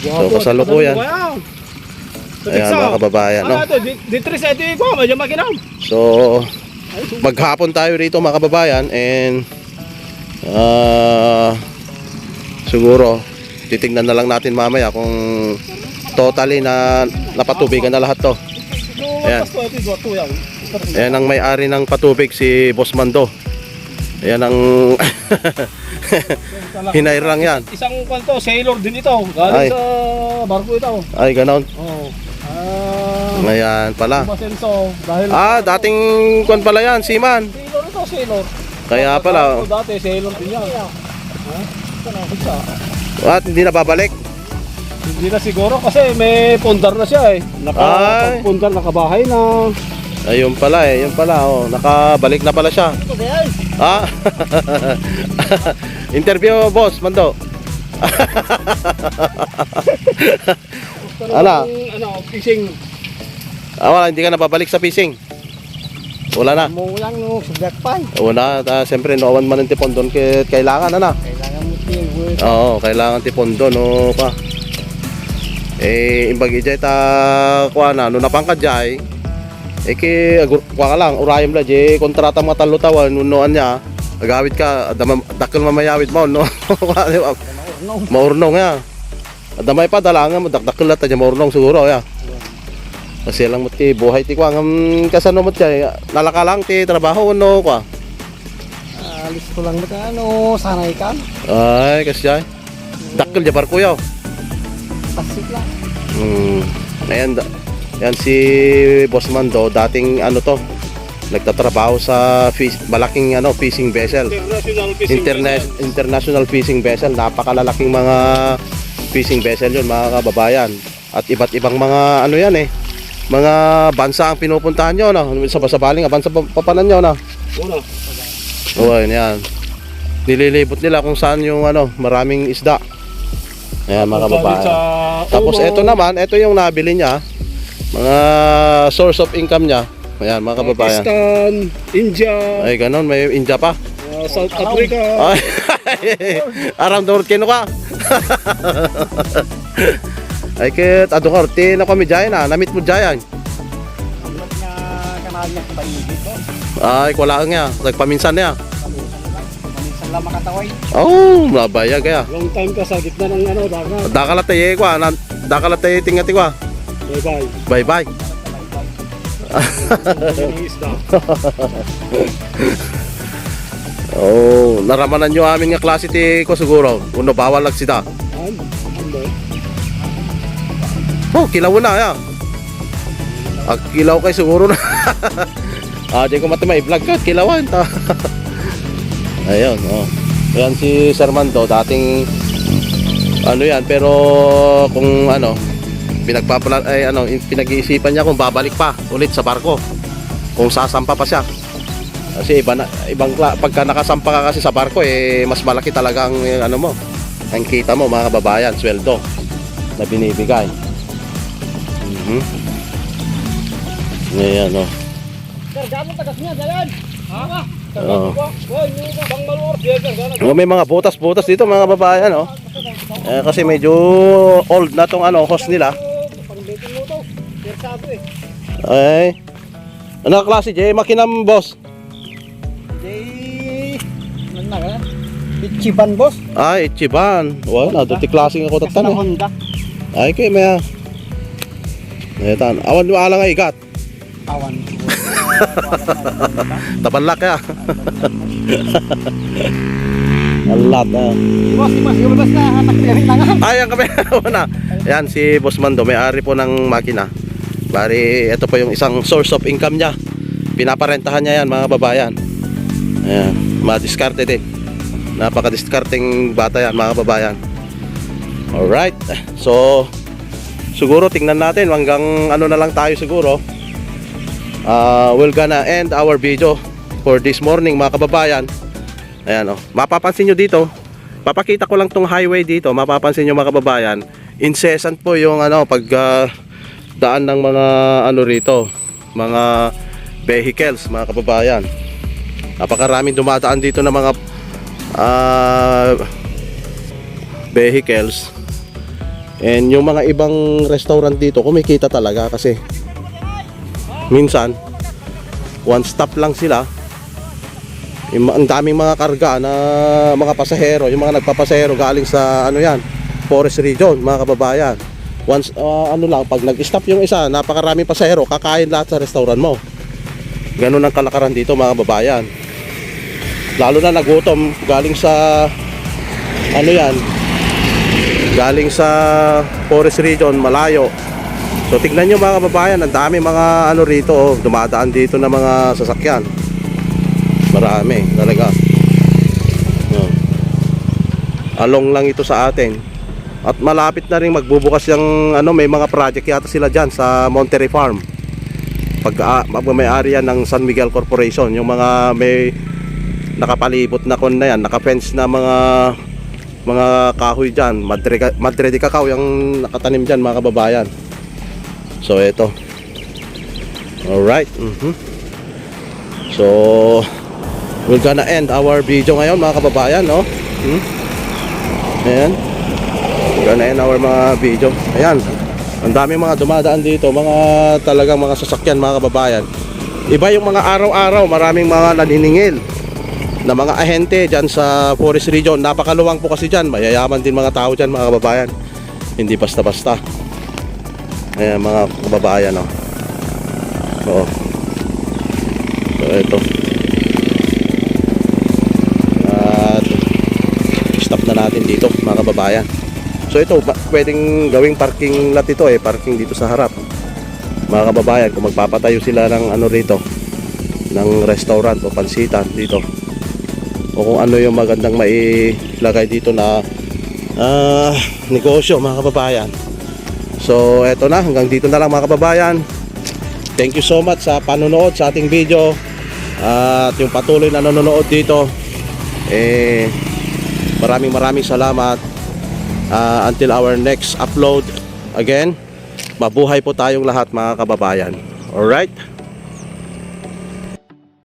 So kasalukuyan. Ayan mga kababayan, no? Ditris ito ko, medyo makinam. So maghapon tayo rito mga kababayan, and siguro titingnan na lang natin mamaya kung totally na napatubigan na lahat to. Ayan. Ayan ang may-ari ng patubig, si Boss Mando. Ayan ang hinairang yan. Isang kwanto, sailor din ito. Galing sa barko ito. Ay, ganon. Oo. Ayan pala. Masenso, dahil Dating kwan pala yan, seaman. sailor ito, sailor. Kaya pala. Dati sailor din yan. At hindi na babalik. Hindi na siguro kasi may pundar na siya eh. Nakapundar, nakabahay na. Ayun pala yun pala, oh. Nakabalik na pala siya. Interview, Boss Mando. Fishing. Wala, hindi ka na babalik sa fishing. Wala na. Lang no, subject pa. Wala, siyempre noowan man ng tipon doon, kailangan na. Kailangan mo teamwork. Oo, kailangan tipon doon, no pa. Imbag ijay ta kuha na, no napangkad jay. Kuha ka lang, urayam la jay, kontrata mga talutawan, nunoan niya. Agawit ka, dakil mamayawit mo, no? Maurnong ya. Adamay pa, dalangan mo, dakil la ta dyan, maurnong siguro, ya. Kasi lang mo ti buhay ti kwa ngam kasano mo ti nalaka lang ti trabaho no kwa. Alis ko lang maka sanay ka. Ay kasi ay. Dakkel jabar ko yaw. Pasik lang. Ayan, yan si Boss Mando, dating to, nagtatrabaho sa malaking fishing vessel. International fishing vessel. Napakalalaking mga fishing vessel yun mga kababayan. At iba't ibang mga yan mga bansa ang pinupuntahan nyo, no? Sabaling bansa papanan nyo, no? Oo, yan. Nililibot nila kung saan yung maraming isda. Ayan mga kababayan. Tapos ito naman, ito yung nabili niya, mga source of income niya. Ayan mga kababayan. Pakistan, India. Ay ganon, may India pa. South Africa. Ay, aram doon kino ka. Ay kit adong korte na kami diyan namit mo diyan. Ay wala nga, nagpaminsan niya. Paminsan lang makataway. Oh, mabaya kaya. Long time ka sa gitna ng dagat. Dakalatay kwa, dakalatay tingati kwa. Bye bye. Bye bye. Oh, naramanan nyo amin nga klase ti ko siguro. Uno bawal lang sida. Oh, kilaw na ya. Kilaw kay siguro na. Di ko mati may vlog ka, kilawan ta. Ayun, oh. Ayan si Sir Mando, dating yan, pero kung pinag-iisipan niya kung babalik pa ulit sa barko. Kung sasampa pa siya. Kasi pagka nakasampa ka kasi sa barko mas malaki talaga ang ang kita mo mga kababayan, sweldo na binibigay. Ayan, oh. Sir, gano'n tagas niya, dalan? May mga butas-butas dito mga kababayan, oh. Kasi medyo old na tong host nila. Ay. Ano klase Jay? Makinam boss? Ichiban boss. Ay, Ichiban. Wala, duti klaseng ako tatan. Honda. Ay, kay maya. Ayan, awan mo alang ay igat. Awan. Tapanlak ya. Alat na. Boss, yung basta nakakiri lang. Ay, ang kami na. Ayan, si Boss Mando, may-ari po ng makina. Bari, ito po yung isang source of income niya. Pinaparentahan niya yan, mga babayan. Ayan, madiskarte din. Napaka-diskarting bata yan, mga babayan. Alright, so siguro tingnan natin hanggang na lang tayo siguro. We're gonna end our video for this morning mga kababayan. Ayan, mapapansin nyo dito, papakita ko lang tong highway dito. Mapapansin nyo mga kababayan, incessant po yung pag daan ng mga rito, mga vehicles mga kababayan. Napakaraming dumadaan dito ng mga vehicles. And yung mga ibang restaurant dito kumikita talaga kasi minsan one stop lang sila. Ang daming mga karga na mga pasahero, yung mga nagpapasahero galing sa ano yan, Forest Region, mga kababayan. Once ano lang, pag nag-stop yung isa, napakaraming pasahero, kakain lahat sa restaurant mo. Ganun ang kalakaran dito, mga kababayan. Lalo na nagutom galing sa ano yan, galing sa Forest Region, malayo. So tignan nyo mga kababayan, ang dami mga ano rito, oh, dumadaan dito na mga sasakyan. Marami talaga. Oh. Along lang ito sa atin. At malapit na rin magbubukas yung ano, may mga project yata sila dyan sa Monterey Farm. May-ari yan ng San Miguel Corporation. Yung mga may nakapalibot na kon na yan, naka-fence na mga kahoy dyan. Madre de cacao yung nakatanim dyan, mga kababayan. So ito. Alright. So we're gonna end our video ngayon, mga kababayan, no? Ayan. We're gonna end our mga video. Ayan. Ang dami mga dumadaan dito, mga talagang mga sasakyan, mga kababayan. Iba yung mga araw-araw, maraming mga naniningil na mga ahente dyan sa Forest Region. Napakaluwang po kasi dyan, mayayaman din mga tao dyan, mga kababayan. Hindi basta-basta. Ayan mga kababayan, no? Oo. So ito. Stop na natin dito, mga kababayan. So ito, pwedeng gawing parking lot ito, parking dito sa harap, mga kababayan. Kung magpapatayo sila ng ano rito, ng restaurant o pansitan dito, o kung ano yung magandang mailagay dito na negosyo, mga kababayan. So eto na, hanggang dito na lang, mga kababayan. Thank you so much sa panonood sa ating video, at yung patuloy na nanonood dito. Maraming salamat. Until our next upload again, mabuhay po tayong lahat, mga kababayan. Alright?